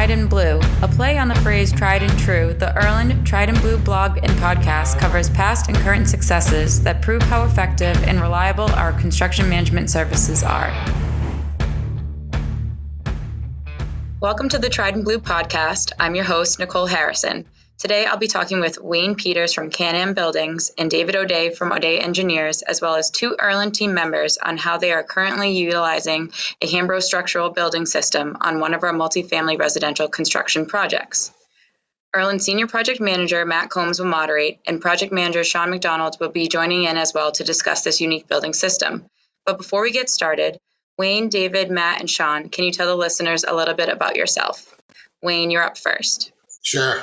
Tried and Blue, a play on the phrase tried and true. The Erland Tried and Blue blog and podcast covers past and current successes that prove how effective and reliable our construction management services are. Welcome to the Tried and Blue podcast. I'm your host, Nicole Harrison. Today, I'll be talking with Wayne Peters from Canam Buildings and David Odeh from Odeh Engineers, as well as two Erland team members on how they are currently utilizing a Hambro Structural Building System on one of our multifamily residential construction projects. Erland Senior Project Manager Matt Combs will moderate, and Project Manager Sean McDonald will be joining in as well to discuss this unique building system. But before we get started, Wayne, David, Matt, and Sean, can you tell the listeners a little bit about yourself? Wayne, you're up first. Sure.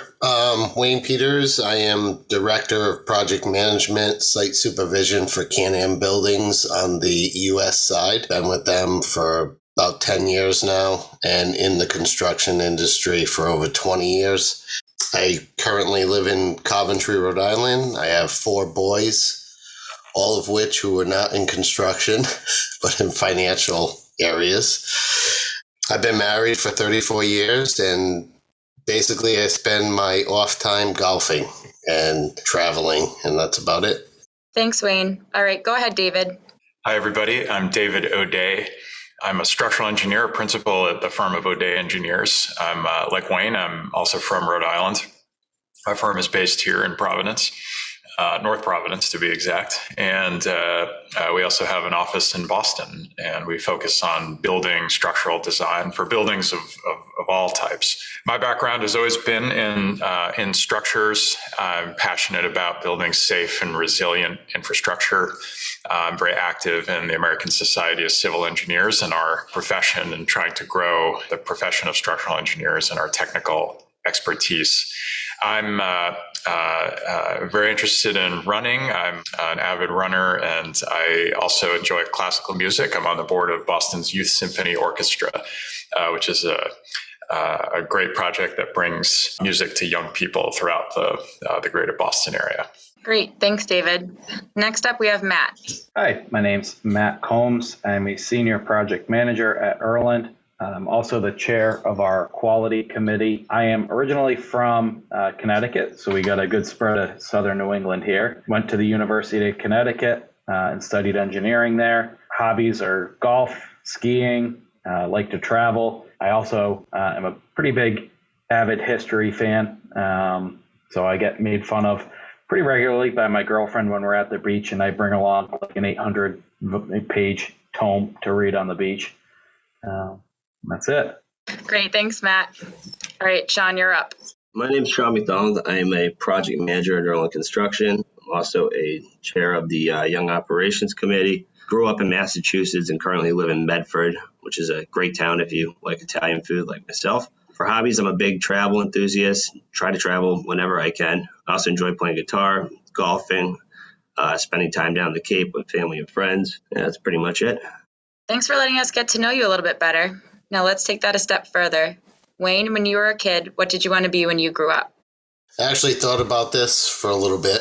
Wayne Peters. I am Director of Project Management, Site Supervision for Canam Buildings on the U.S. side. Been with them for about 10 years now and in the construction industry for over 20 years. I currently live in Coventry, Rhode Island. I have 4 boys, all of which who are not in construction, but in financial areas. I've been married for 34 years and basically, I spend my off time golfing and traveling, and that's about it. Thanks, Wayne. All right, go ahead, David. Hi, everybody. I'm David Odeh. I'm a structural engineer, principal at the firm of Odeh Engineers. I'm like Wayne, I'm also from Rhode Island. Our firm is based here in Providence, North Providence to be exact. And we also have an office in Boston, and we focus on building structural design for buildings of all types. My background has always been in structures. I'm passionate about building safe and resilient infrastructure. I'm very active in the American Society of Civil Engineers and our profession, and trying to grow the profession of structural engineers and our technical expertise. I'm very interested in running. I'm an avid runner, and I also enjoy classical music. I'm on the board of Boston's Youth Symphony Orchestra, which is a great project that brings music to young people throughout the greater Boston area. Great. Thanks, David. Next up, we have Matt. Hi, my name's Matt Combs. I'm a senior project manager at Erland. I'm also the chair of our quality committee. I am originally from Connecticut, so we got a good spread of southern New England here. Went to the University of Connecticut and studied engineering there. Hobbies are golf, skiing, like to travel. I also am a pretty big avid history fan, so I get made fun of pretty regularly by my girlfriend when we're at the beach, and I bring along like an 800-page tome to read on the beach. That's it. Great. Thanks, Matt. All right, Sean, you're up. My name is Sean McDonald. I am a project manager at Erland Construction. I'm also a chair of the Young Operations Committee. Grew up in Massachusetts and currently live in Medford, which is a great town if you like Italian food like myself. For hobbies, I'm a big travel enthusiast. Try to travel whenever I can. I also enjoy playing guitar, golfing, spending time down the Cape with family and friends. Yeah, that's pretty much it. Thanks for letting us get to know you a little bit better. Now let's take that a step further. Wayne, when you were a kid, what did you want to be when you grew up? I actually thought about this for a little bit.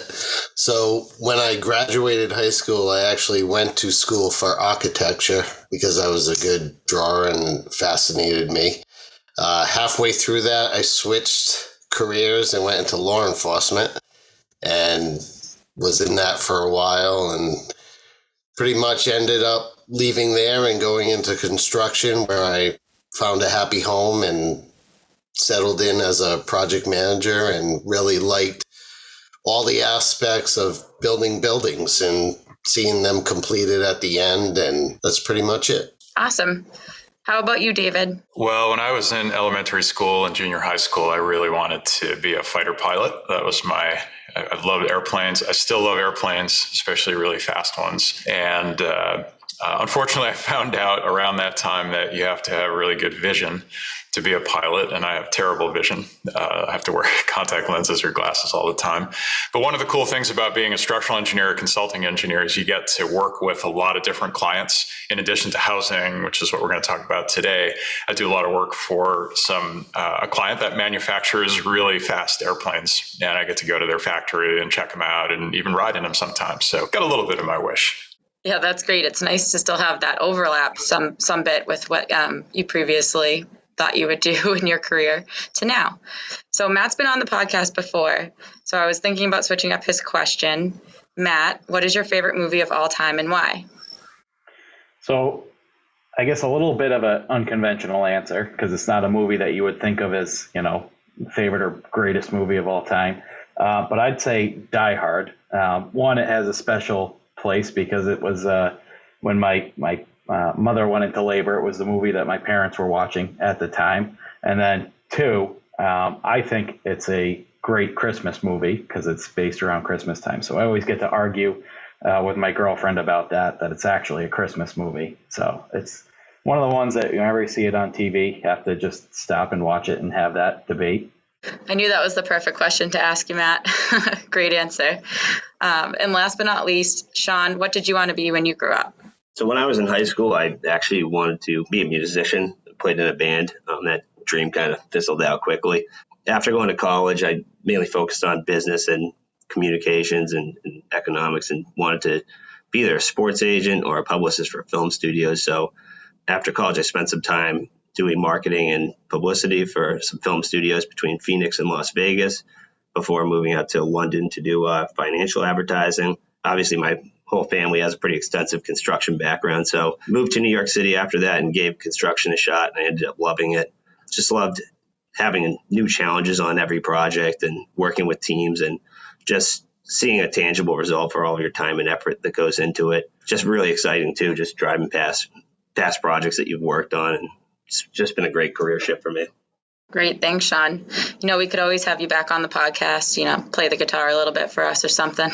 So when I graduated high school, I actually went to school for architecture because I was a good drawer and fascinated me. Halfway through that, I switched careers and went into law enforcement and was in that for a while, and pretty much ended up leaving there and going into construction, where I found a happy home and settled in as a project manager and really liked all the aspects of building buildings and seeing them completed at the end. And that's pretty much it. Awesome. How about you, David? Well, when I was in elementary school and junior high school, I really wanted to be a fighter pilot. That was I loved airplanes. I still love airplanes, especially really fast ones. And unfortunately, I found out around that time that you have to have really good vision to be a pilot, and I have terrible vision. I have to wear contact lenses or glasses all the time. But one of the cool things about being a structural engineer or consulting engineer is you get to work with a lot of different clients. In addition to housing, which is what we're going to talk about today, I do a lot of work for a client that manufactures really fast airplanes, and I get to go to their factory and check them out and even ride in them sometimes. So got a little bit of my wish. Yeah, that's great. It's nice to still have that overlap some bit with what you previously thought you would do in your career to now. So Matt's been on the podcast before, so I was thinking about switching up his question. Matt, what is your favorite movie of all time and why? So I guess a little bit of an unconventional answer, because it's not a movie that you would think of as, favorite or greatest movie of all time. But I'd say Die Hard. One, it has a special place because it was when my mother went into labor. It was the movie that my parents were watching at the time. And then two, I think it's a great Christmas movie because it's based around Christmas time. So I always get to argue with my girlfriend about that it's actually a Christmas movie. So it's one of the ones that whenever you see it on TV, you have to just stop and watch it and have that debate. I knew that was the perfect question to ask you, Matt. Great answer. And last but not least, Sean, what did you want to be when you grew up? So when I was in high school, I actually wanted to be a musician, played in a band. That dream kind of fizzled out quickly. After going to college, I mainly focused on business and communications and economics and wanted to be either a sports agent or a publicist for film studios. So after college, I spent some time doing marketing and publicity for some film studios between Phoenix and Las Vegas before moving out to London to do financial advertising. Obviously, my whole family has a pretty extensive construction background. So moved to New York City after that and gave construction a shot, and I ended up loving it. Just loved having new challenges on every project and working with teams and just seeing a tangible result for all of your time and effort that goes into it. Just really exciting too, just driving past projects that you've worked on. And it's just been a great career shift for me. Great. Thanks, Sean. We could always have you back on the podcast, play the guitar a little bit for us or something.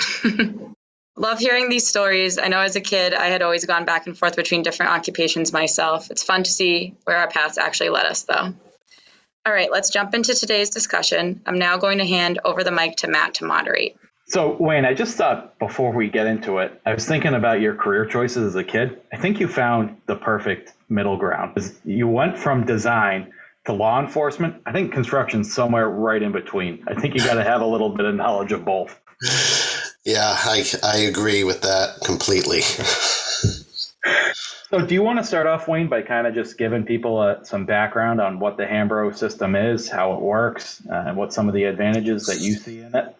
Love hearing these stories. I know as a kid, I had always gone back and forth between different occupations myself. It's fun to see where our paths actually led us, though. All right, let's jump into today's discussion. I'm now going to hand over the mic to Matt to moderate. So, Wayne, I just thought before we get into it, I was thinking about your career choices as a kid. I think you found the perfect middle ground. You went from design to law enforcement. I think construction's somewhere right in between. I think you got to have a little bit of knowledge of both. Yeah, I agree with that completely. So do you want to start off, Wayne, by kind of just giving people some background on what the Hambro system is, how it works, and what some of the advantages that you see in it?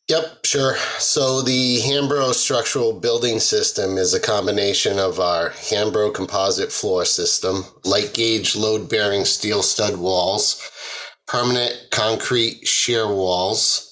Yep, sure. So the Hambro Structural Building System is a combination of our Hambro composite floor system, light gauge load-bearing steel stud walls, permanent concrete shear walls,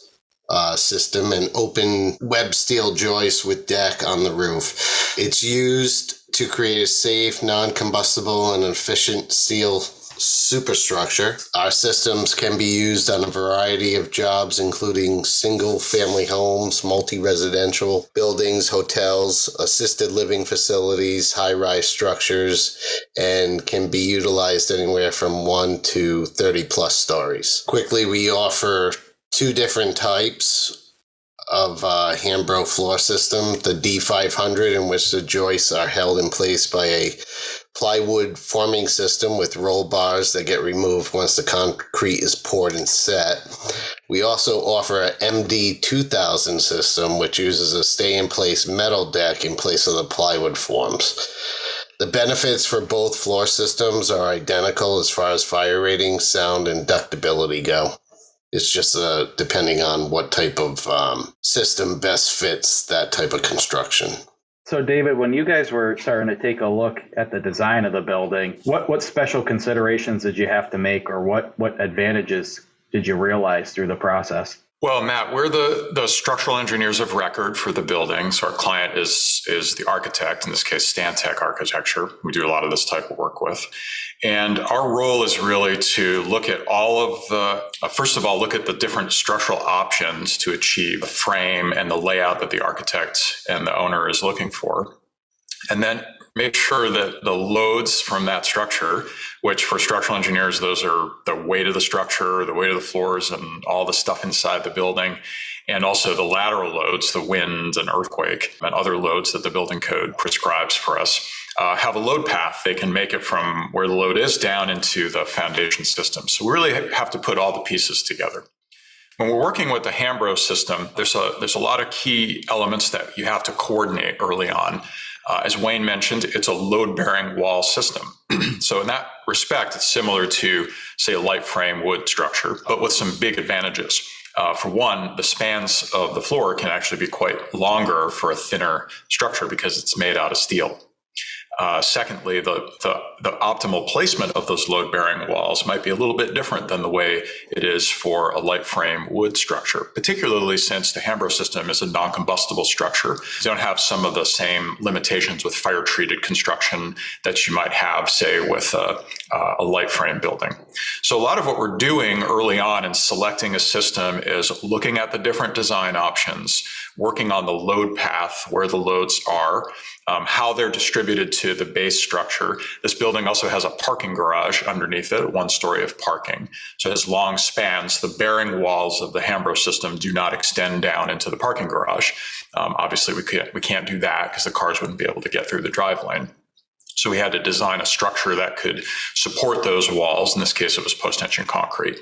system, and open web steel joists with deck on the roof. It's used to create a safe, non-combustible, and efficient steel superstructure. Our systems can be used on a variety of jobs, including single-family homes, multi-residential buildings, hotels, assisted living facilities, high-rise structures, and can be utilized anywhere from 1 to 30-plus stories. Quickly, we offer two different types of Hambro floor system, the D500, in which the joists are held in place by a plywood forming system with roll bars that get removed once the concrete is poured and set. We also offer a MD2000 system, which uses a stay-in-place metal deck in place of the plywood forms. The benefits for both floor systems are identical as far as fire rating, sound, and ductability go. It's just depending on what type of system best fits that type of construction. So, David, when you guys were starting to take a look at the design of the building, what special considerations did you have to make, or what advantages did you realize through the process? Well, Matt, we're the structural engineers of record for the building. So our client is the architect, in this case, Stantec Architecture. We do a lot of this type of work with. And our role is really to look at all of first of all, look at the different structural options to achieve the frame and the layout that the architect and the owner is looking for. And then make sure that the loads from that structure, which for structural engineers, those are the weight of the structure, the weight of the floors, and all the stuff inside the building, and also the lateral loads, the wind and earthquake, and other loads that the building code prescribes for us, have a load path. They can make it from where the load is down into the foundation system. So we really have to put all the pieces together. When we're working with the Hambro system, there's a lot of key elements that you have to coordinate early on. As Wayne mentioned, it's a load-bearing wall system. So in that respect, it's similar to, say, a light frame wood structure, but with some big advantages. For one, the spans of the floor can actually be quite longer for a thinner structure because it's made out of steel. Secondly, the optimal placement of those load-bearing walls might be a little bit different than the way it is for a light frame wood structure, particularly since the Hambro system is a non-combustible structure. You don't have some of the same limitations with fire-treated construction that you might have, say, with a light frame building. So a lot of what we're doing early on in selecting a system is looking at the different design options, working on the load path, where the loads are, how they're distributed to the base structure. This building also has a parking garage underneath it, 1 story of parking. So it has long spans. The bearing walls of the Hambro system do not extend down into the parking garage. Obviously, we can't do that because the cars wouldn't be able to get through the drive lane. So we had to design a structure that could support those walls. In this case, it was post-tension concrete.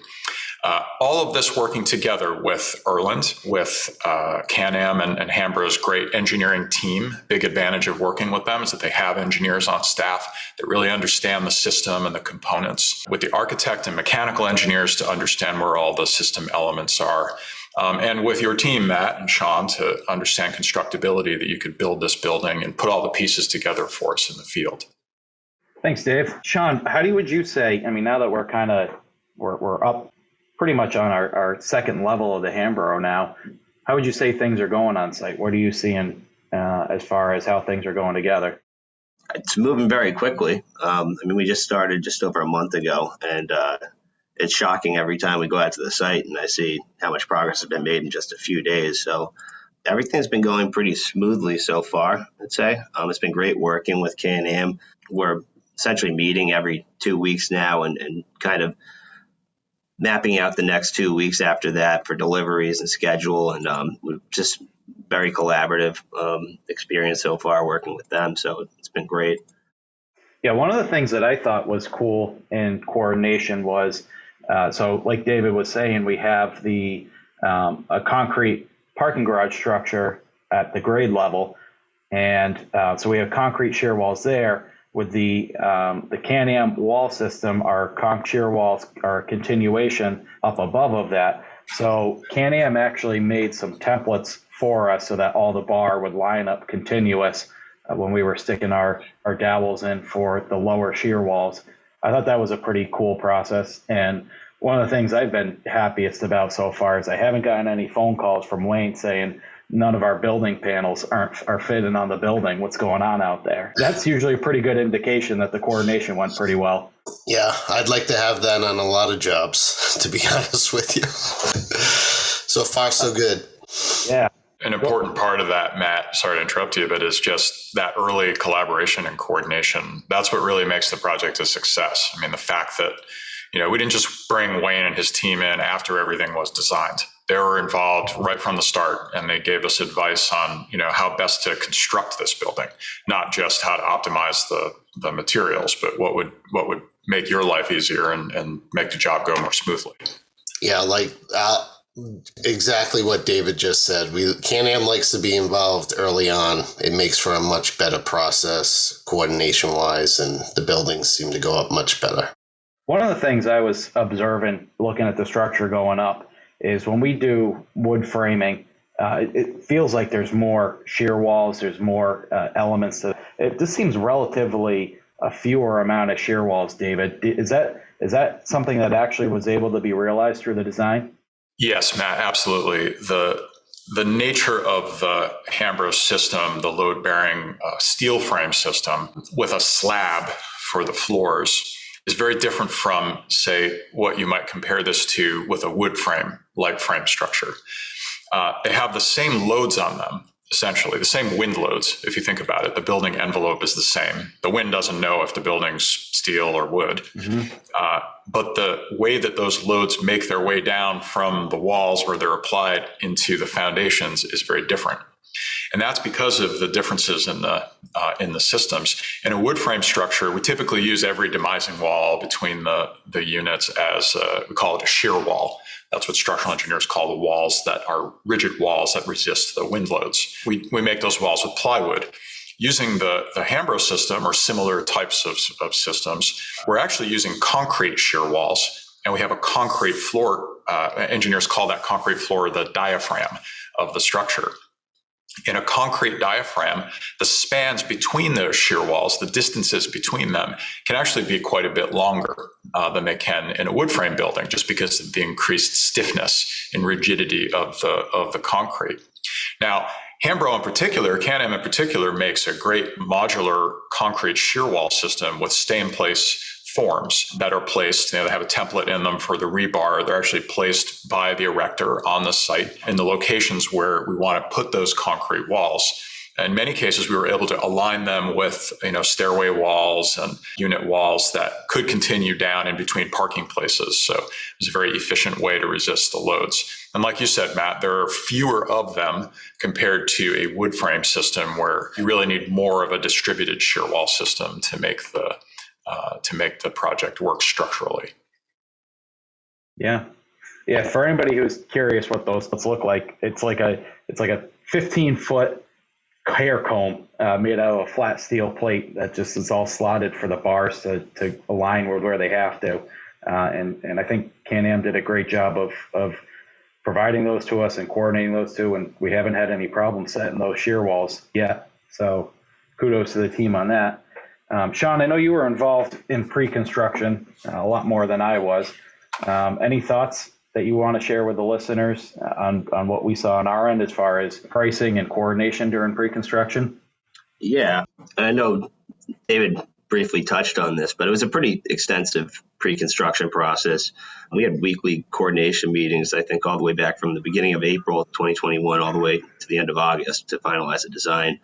All of this working together with Erland, with Canam and Hambro's great engineering team. Big advantage of working with them is that they have engineers on staff that really understand the system and the components. With the architect and mechanical engineers to understand where all the system elements are. And with your team, Matt and Sean, to understand constructability, that you could build this building and put all the pieces together for us in the field. Thanks, Dave. Sean, would you say, now that we're up pretty much on our second level of the Hambro now, how would you say things are going on site? What are you seeing as far as how things are going together? It's moving very quickly. We just started just over a month ago, and it's shocking every time we go out to the site and I see how much progress has been made in just a few days. So everything's been going pretty smoothly so far, I'd say. It's been great working with Canam. We're essentially meeting every 2 weeks now and kind of mapping out the next 2 weeks after that for deliveries and schedule. And we're just very collaborative experience so far working with them. So it's been great. Yeah, one of the things that I thought was cool in coordination was, so like David was saying, we have a concrete parking garage structure at the grade level. And so we have concrete shear walls there. With the Canam wall system, our conch shear walls are a continuation up above of that. So Canam actually made some templates for us so that all the bar would line up continuous when we were sticking our dowels in for the lower shear walls. I thought that was a pretty cool process. And one of the things I've been happiest about so far is I haven't gotten any phone calls from Wayne saying none of our building panels are fitting on the building. What's going on out there? That's usually a pretty good indication that the coordination went pretty well. Yeah, I'd like to have that on a lot of jobs, to be honest with you. So far, so good. Yeah. An important part of that, Matt, sorry to interrupt you, but is just that early collaboration and coordination. That's what really makes the project a success. The fact that, we didn't just bring Wayne and his team in after everything was designed. They were involved right from the start, and they gave us advice on, how best to construct this building, not just how to optimize the materials, but what would make your life easier and make the job go more smoothly. Yeah, exactly what David just said. Canam likes to be involved early on. It makes for a much better process coordination-wise, and the buildings seem to go up much better. One of the things I was observing looking at the structure going up is when we do wood framing, it feels like there's more shear walls, there's more elements to it. This seems relatively a fewer amount of shear walls, David. Is that something that actually was able to be realized through the design? Yes, Matt, absolutely. The nature of the Hambro system, the load-bearing steel frame system with a slab for the floors, is very different from, say, what you might compare this to with a wood frame, light frame structure. They have the same loads on them, essentially, the same wind loads. If you think about it, the building envelope is the same. The wind doesn't know if the building's steel or wood. Mm-hmm. But the way that those loads make their way down from the walls where they're applied into the foundations is very different. And that's because of the differences in the systems. In a wood frame structure, we typically use every demising wall between the units as we call it a shear wall. That's what structural engineers call the walls that are rigid walls that resist the wind loads. We make those walls with plywood. using the Hambro system or similar types of systems, we're actually using concrete shear walls. And we have a concrete floor. Engineers call that concrete floor the diaphragm of the structure. In a concrete diaphragm, the spans between those shear walls, the distances between them, can actually be quite a bit longer than they can in a wood frame building, just because of the increased stiffness and rigidity of the concrete. Now, Hambro in particular, Canam in particular, makes a great modular concrete shear wall system with stay-in-place forms that are placed. They have a template in them for the rebar. They're actually placed by the erector on the site in the locations where we want to put those concrete walls. In many cases, we were able to align them with, stairway walls and unit walls that could continue down in between parking places. So it was a very efficient way to resist the loads. And like you said, Matt, there are fewer of them compared to a wood frame system where you really need more of a distributed shear wall system to make the project work structurally. Yeah. For anybody who's curious what those look like, it's like a 15-foot hair comb made out of a flat steel plate that just is all slotted for the bars to align with where they have to. And I think Canam did a great job of providing those to us and coordinating those two, and we haven't had any problems setting those shear walls yet. So kudos to the team on that. Sean, I know you were involved in pre-construction a lot more than I was. Any thoughts that you want to share with the listeners on what we saw on our end as far as pricing and coordination during pre-construction? Yeah, I know David briefly touched on this, but it was a pretty extensive pre-construction process. We had weekly coordination meetings, I think, all the way back from the beginning of April 2021 all the way to the end of August to finalize a design.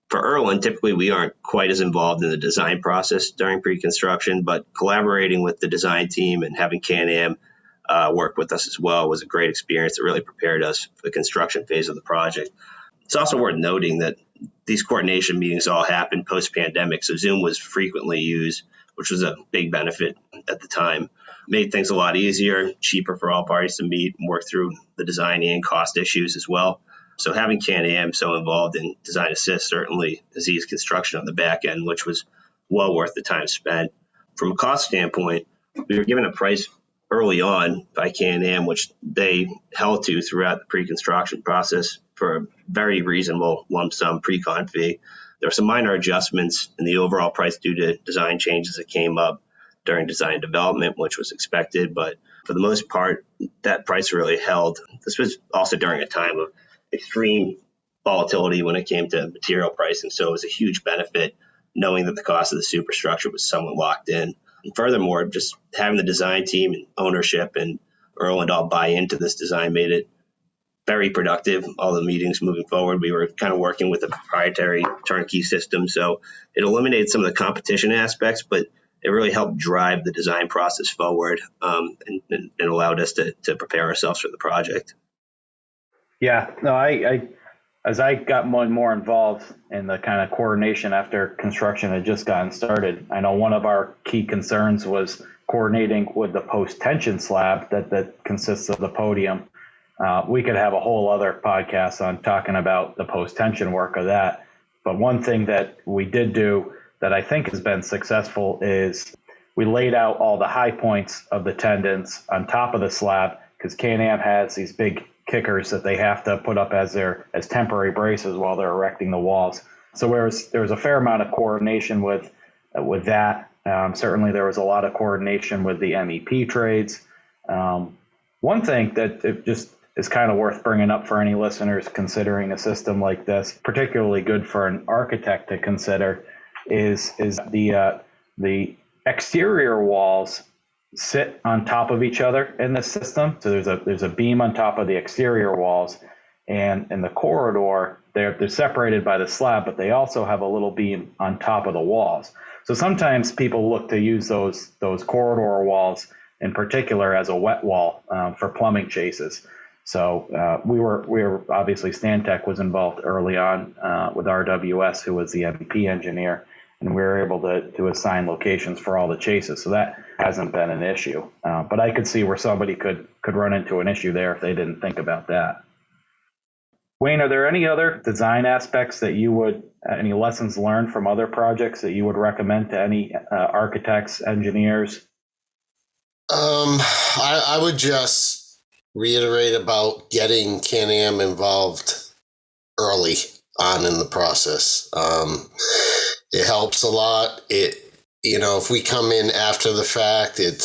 For Erland, typically we aren't quite as involved in the design process during pre-construction, but collaborating with the design team and having Canam work with us as well was a great experience that really prepared us for the construction phase of the project. It's also worth noting that these coordination meetings all happened post-pandemic, so Zoom was frequently used, which was a big benefit at the time. Made things a lot easier, cheaper for all parties to meet and work through the design and cost issues as well. So having Canam so involved in design assist certainly eased construction on the back end, which was well worth the time spent. From a cost standpoint, we were given a price early on by Canam, which they held to throughout the pre-construction process for a very reasonable lump sum pre-con fee. There were some minor adjustments in the overall price due to design changes that came up during design development, which was expected, but for the most part, that price really held. This was also during a time of extreme volatility when it came to material pricing. So it was a huge benefit knowing that the cost of the superstructure was somewhat locked in. And furthermore, just having the design team and ownership and Erland all buy into this design made it very productive. All the meetings moving forward, we were kind of working with a proprietary turnkey system. So it eliminated some of the competition aspects, but it really helped drive the design process forward and allowed us to prepare ourselves for the project. Yeah, no, I as I got more and more involved in the kind of coordination after construction had just gotten started, I know one of our key concerns was coordinating with the post-tension slab that consists of the podium. We could have a whole other podcast on talking about the post-tension work of that. But one thing that we did do that I think has been successful is we laid out all the high points of the tendons on top of the slab, because Canam has these big kickers that they have to put up as temporary braces while they're erecting the walls. So there was a fair amount of coordination with that. Certainly there was a lot of coordination with the MEP trades. One thing that it just is kind of worth bringing up for any listeners considering a system like this, particularly good for an architect to consider, is the exterior walls sit on top of each other in this system. So there's a beam on top of the exterior walls, and in the corridor they're separated by the slab, but they also have a little beam on top of the walls. So sometimes people look to use those corridor walls in particular as a wet wall for plumbing chases. So we were obviously Stantec was involved early on with RWS, who was the MEP engineer, and we were able to assign locations for all the chases. So that hasn't been an issue. But I could see where somebody could run into an issue there if they didn't think about that. Wayne, are there any other design aspects that you would, any lessons learned from other projects that you would recommend to any architects, engineers? I would just reiterate about getting Canam involved early on in the process. It helps a lot. If we come in after the fact, it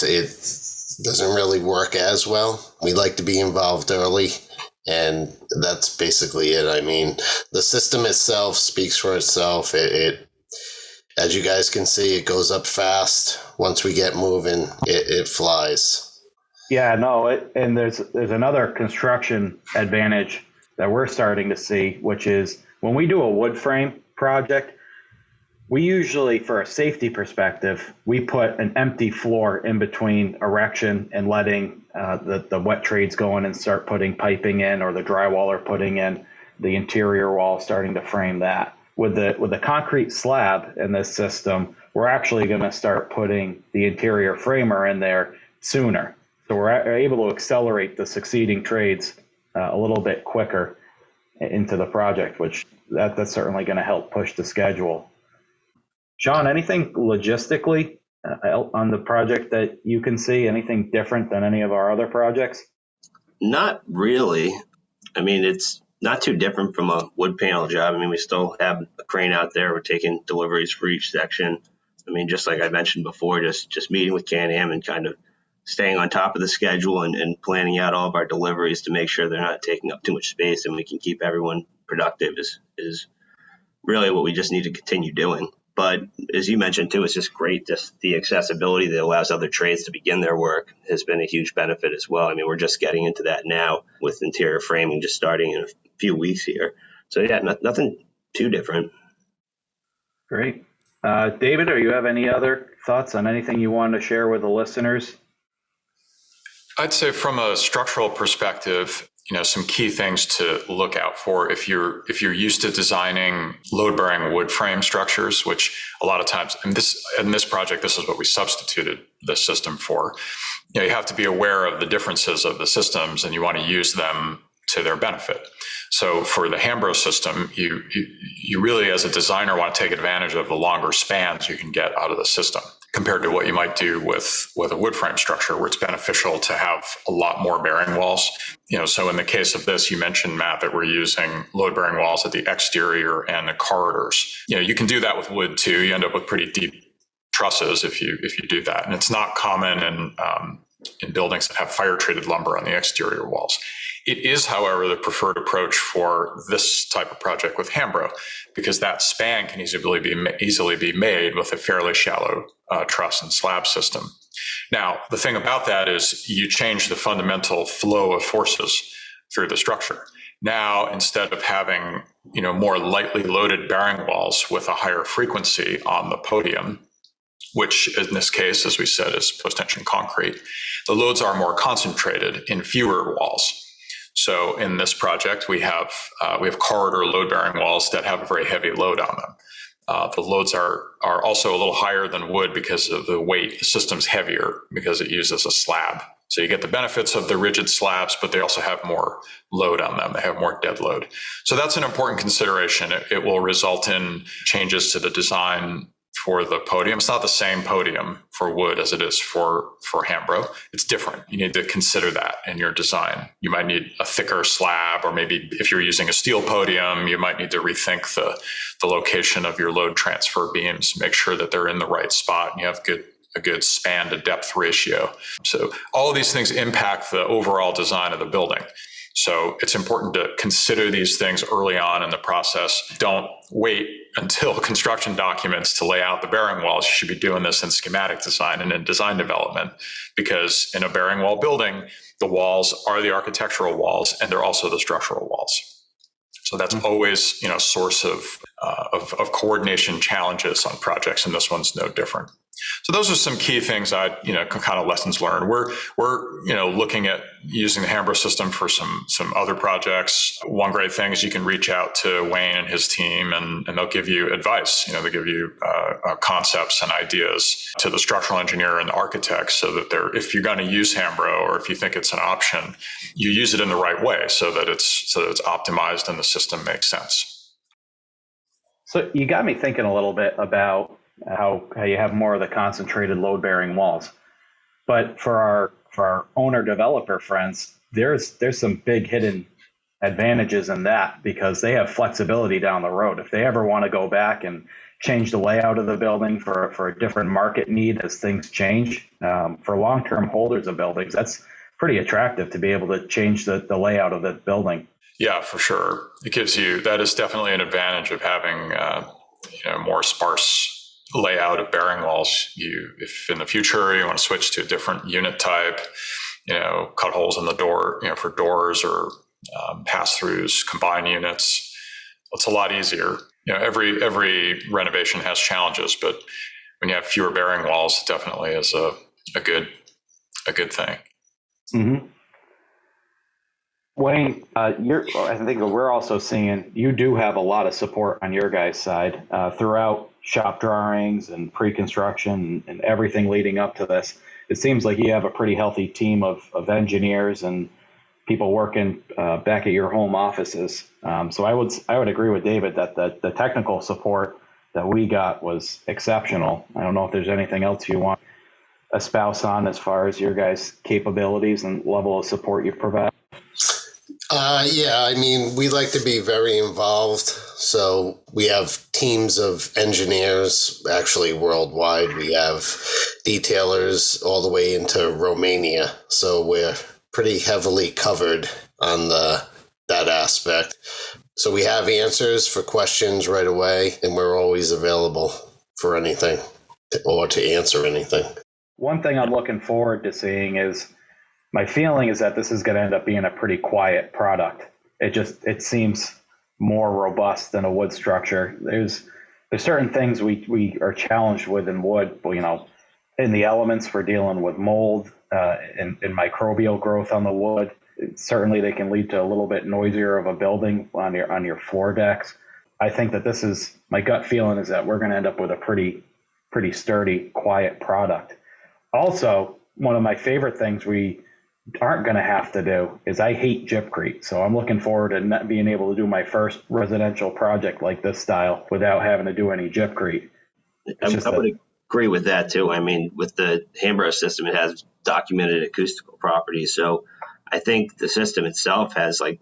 doesn't really work as well. We like to be involved early, and that's basically it. I mean, the system itself speaks for itself. It as you guys can see, it goes up fast. Once we get moving, it flies. Yeah, no, and there's another construction advantage that we're starting to see, which is when we do a wood frame project, we usually, for a safety perspective, we put an empty floor in between erection and letting the wet trades go in and start putting piping in, or the drywaller putting in the interior wall, starting to frame that. With the concrete slab in this system, we're actually going to start putting the interior framer in there sooner. So we're able to accelerate the succeeding trades a little bit quicker into the project, which that's certainly going to help push the schedule. Sean, anything logistically on the project that you can see, anything different than any of our other projects? Not really. I mean, it's not too different from a wood panel job. I mean, we still have a crane out there. We're taking deliveries for each section. I mean, just like I mentioned before, just meeting with Canam and kind of staying on top of the schedule and planning out all of our deliveries to make sure they're not taking up too much space and we can keep everyone productive is really what we just need to continue doing. But as you mentioned too, it's just great. Just the accessibility that allows other trades to begin their work has been a huge benefit as well. I mean, we're just getting into that now with interior framing just starting in a few weeks here. So yeah, nothing too different. Great. David, do you have any other thoughts on anything you want to share with the listeners? I'd say from a structural perspective, some key things to look out for if you're used to designing load-bearing wood frame structures, which a lot of times in this project, this is what we substituted the system for. You have to be aware of the differences of the systems, and you want to use them to their benefit. So for the Hambro system, you really, as a designer, want to take advantage of the longer spans you can get out of the system compared to what you might do with a wood frame structure, where it's beneficial to have a lot more bearing walls. So in the case of this, you mentioned, Matt, that we're using load-bearing walls at the exterior and the corridors. You can do that with wood too. You end up with pretty deep trusses if you do that, and it's not common in buildings that have fire-treated lumber on the exterior walls. It is, however, the preferred approach for this type of project with Hambro, because that span can easily be made with a fairly shallow truss and slab system. Now, the thing about that is you change the fundamental flow of forces through the structure. Now, instead of having more lightly loaded bearing walls with a higher frequency on the podium, which in this case, as we said, is post-tension concrete, the loads are more concentrated in fewer walls. So in this project, we have corridor load-bearing walls that have a very heavy load on them. The loads are also a little higher than wood because of the weight. The system's heavier because it uses a slab. So you get the benefits of the rigid slabs, but they also have more load on them. They have more dead load. So that's an important consideration. It will result in changes to the design for the podium. It's not the same podium for wood as it is for Hambro. It's different. You need to consider that in your design. You might need a thicker slab, or maybe if you're using a steel podium, you might need to rethink the location of your load transfer beams, make sure that they're in the right spot and you have a good span to depth ratio. So all of these things impact the overall design of the building. So it's important to consider these things early on in the process. Don't wait until construction documents to lay out the bearing walls. You should be doing this in schematic design and in design development, because in a bearing wall building, the walls are the architectural walls and they're also the structural walls. So that's always a source of coordination challenges on projects, and this one's no different. So those are some key things kind of lessons learned. We're looking at using the Hambro system for some other projects. One great thing is you can reach out to Wayne and his team, and they'll give you advice. They give you concepts and ideas to the structural engineer and the architect, so that if you're going to use Hambro, or if you think it's an option, you use it in the right way, so that it's optimized and the system makes sense. So you got me thinking a little bit about how you have more of the concentrated load-bearing walls. But for our owner-developer friends, there's some big hidden advantages in that, because they have flexibility down the road. If they ever want to go back and change the layout of the building for a different market need as things change, for long-term holders of buildings, that's pretty attractive to be able to change the layout of the building. Yeah, for sure. That is definitely an advantage of having more sparse layout of bearing walls. If in the future you want to switch to a different unit type, cut holes in the door, for doors or pass-throughs, combine units, it's a lot easier. Every renovation has challenges, but when you have fewer bearing walls, it definitely is a good thing. Mm-hmm. Wayne, I think we're also seeing you do have a lot of support on your guys' side throughout shop drawings and pre-construction and everything leading up to this. It seems like you have a pretty healthy team of engineers and people working back at your home offices. So I would agree with David that the technical support that we got was exceptional. I don't know if there's anything else you want to espouse on as far as your guys' capabilities and level of support you provide. We like to be very involved. So we have teams of engineers actually worldwide. We have detailers all the way into Romania. So we're pretty heavily covered on that aspect. So we have answers for questions right away, and we're always available for anything or to answer anything. One thing I'm looking forward to seeing is, my feeling is that this is going to end up being a pretty quiet product. It seems more robust than a wood structure. There's certain things we are challenged with in wood, in the elements for dealing with mold and microbial growth on the wood. Certainly they can lead to a little bit noisier of a building on your floor decks. I think that my gut feeling is that we're going to end up with a pretty sturdy, quiet product. Also, one of my favorite things we aren't going to have to do is I hate gypcrete. So I'm looking forward to not being able to do my first residential project like this style without having to do any gypcrete. I would agree with that too. With the Hambro system, it has documented acoustical properties. So I think the system itself has like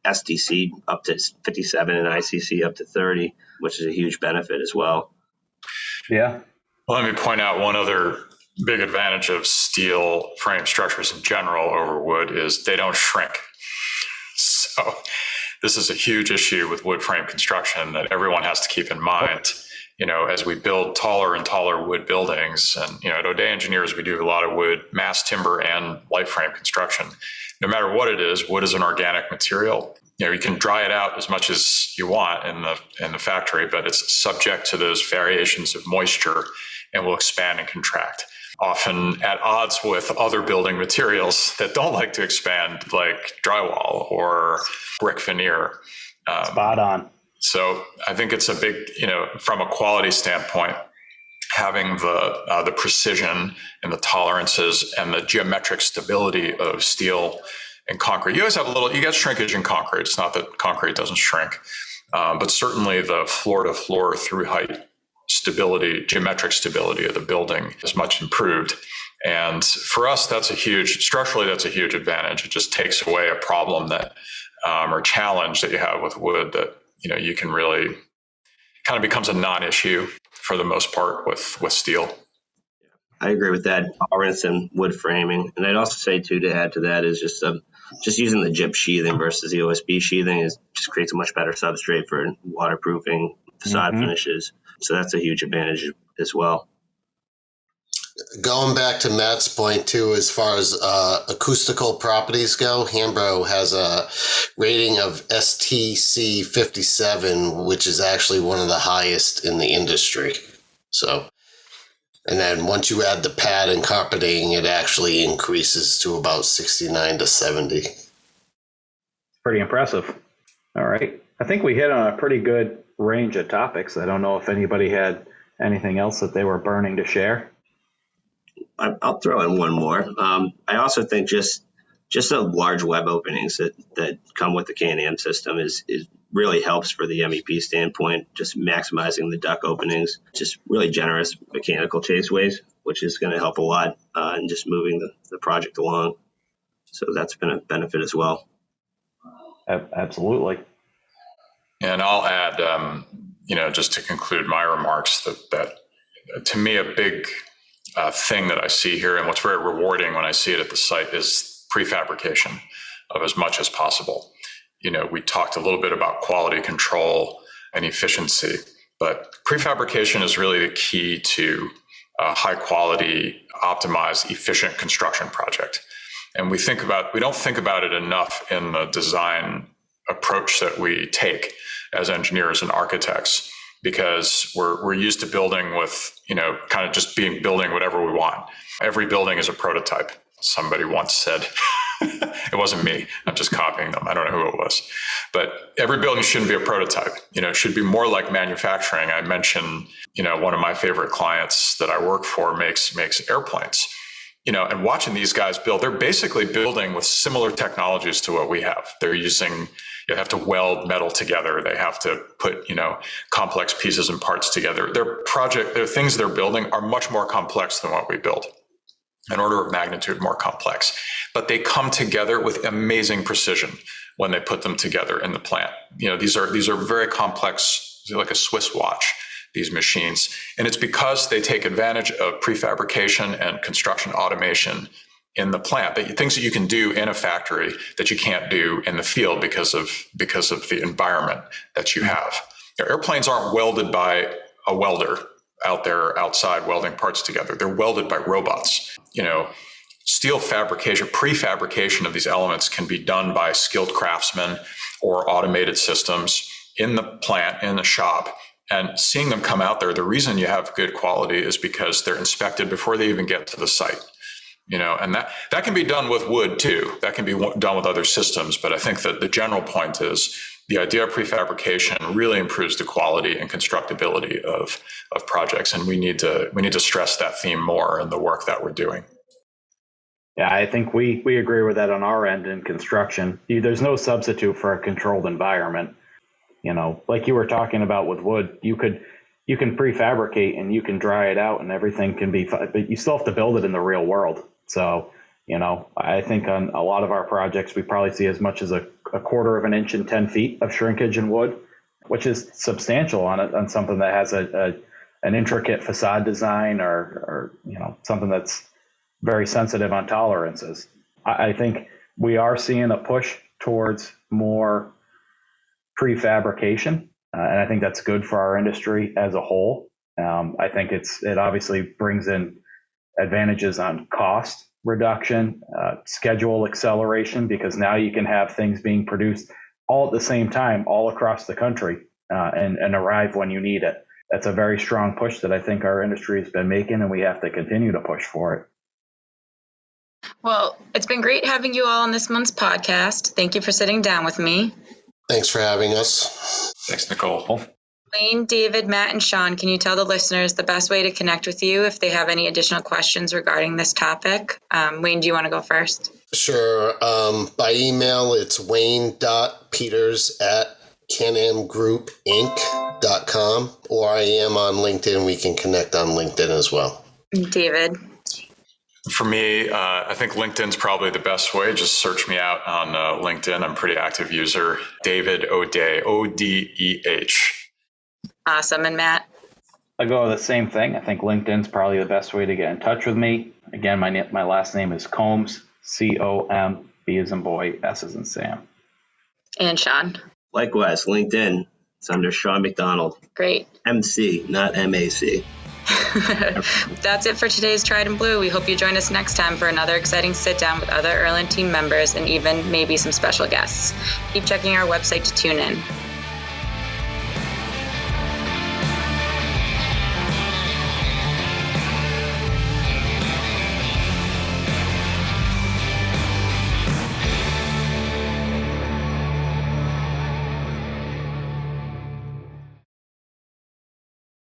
STC up to 57 and ICC up to 30, which is a huge benefit as well. Yeah. Well, let me point out one other big advantage of steel frame structures in general over wood is they don't shrink. So this is a huge issue with wood frame construction that everyone has to keep in mind. As we build taller and taller wood buildings, and at Odeh Engineers, we do a lot of wood, mass timber, and light frame construction. No matter what it is, wood is an organic material. You can dry it out as much as you want in the factory, but it's subject to those variations of moisture and will expand and contract, often at odds with other building materials that don't like to expand, like drywall or brick veneer. Spot on. So I think it's a big, from a quality standpoint, having the precision and the tolerances and the geometric stability of steel and concrete. You always have you get shrinkage in concrete. It's not that concrete doesn't shrink, but certainly the floor to floor through height stability, geometric stability of the building is much improved. And for us, structurally, that's a huge advantage. It just takes away a problem that, or challenge that you have with wood that, you can really kind of becomes a non-issue for the most part with steel. I agree with that. Tolerance and wood framing. And I'd also say too, to add to that is just using the gyp sheathing versus the OSB sheathing just creates a much better substrate for waterproofing, facade finishes. So that's a huge advantage as well. Going back to Matt's point too, as far as acoustical properties go, Hambro has a rating of STC 57, which is actually one of the highest in the industry. So And then once you add the pad and carpeting, it actually increases to about 69 to 70. Pretty impressive. All right. I think we hit on a pretty good range of topics. I don't know if anybody had anything else that they were burning to share. I'll throw in one more. I also think just the large web openings that come with the Canam system is really helps for the MEP standpoint, just maximizing the duct openings, just really generous mechanical chaseways, which is going to help a lot in just moving the project along. So that's been a benefit as well. Absolutely. And I'll add, just to conclude my remarks, that to me, a big thing that I see here and what's very rewarding when I see it at the site is prefabrication of as much as possible. We talked a little bit about quality control and efficiency, but prefabrication is really the key to a high quality, optimized, efficient construction project. And we don't think about it enough in the design approach that we take as engineers and architects, because we're used to building with, kind of just building whatever we want. Every building is a prototype. Somebody once said, it wasn't me, I'm just copying them. I don't know who it was, but every building shouldn't be a prototype. It should be more like manufacturing. I mentioned, one of my favorite clients that I work for makes airplanes, and watching these guys build, they're basically building with similar technologies to what we have. They're using, you have to weld metal together. They have to put, complex pieces and parts together. Their things they're building are much more complex than what we build. An order of magnitude more complex, but they come together with amazing precision when they put them together in the plant. These are very complex, like a Swiss watch, these machines. And it's because they take advantage of prefabrication and construction automation in the plant, things that you can do in a factory that you can't do in the field because of the environment that you have. Airplanes aren't welded by a welder out there outside welding parts together. They're welded by robots. Steel fabrication, prefabrication of these elements can be done by skilled craftsmen or automated systems in the plant, in the shop. And seeing them come out there, the reason you have good quality is because they're inspected before they even get to the site. And that can be done with wood too. That can be done with other systems. But I think that the general point is the idea of prefabrication really improves the quality and constructability of projects. And we need to stress that theme more in the work that we're doing. Yeah, I think we agree with that on our end in construction. There's no substitute for a controlled environment. Like you were talking about with wood, you can prefabricate and you can dry it out and everything can be, but you still have to build it in the real world. So, I think on a lot of our projects, we probably see as much as a quarter of an inch and 10 feet of shrinkage in wood, which is substantial on something that has an intricate facade design or something that's very sensitive on tolerances. I think we are seeing a push towards more prefabrication, and I think that's good for our industry as a whole. I think it obviously brings in advantages on cost reduction, schedule acceleration, because now you can have things being produced all at the same time, all across the country, and arrive when you need it. That's a very strong push that I think our industry has been making, and we have to continue to push for it. Well, it's been great having you all on this month's podcast. Thank you for sitting down with me. Thanks for having us. Thanks, Nicole. Wayne, David, Matt, and Sean, can you tell the listeners the best way to connect with you if they have any additional questions regarding this topic? Wayne, do you want to go first? Sure. By email, it's wayne.peters@canamgroupinc.com, or I am on LinkedIn. We can connect on LinkedIn as well. David? For me, I think LinkedIn's probably the best way. Just search me out on LinkedIn. I'm a pretty active user. David Odeh, Odeh. Awesome. And Matt? I go with the same thing. I think LinkedIn's probably the best way to get in touch with me. Again, my last name is Combs, C-O-M, B as in boy, S as in Sam. And Sean? Likewise, LinkedIn. It's under Sean McDonald. Great. MC, not M-A-C. That's it for today's Tried and Blue. We hope you join us next time for another exciting sit down with other Erland team members and even maybe some special guests. Keep checking our website to tune in.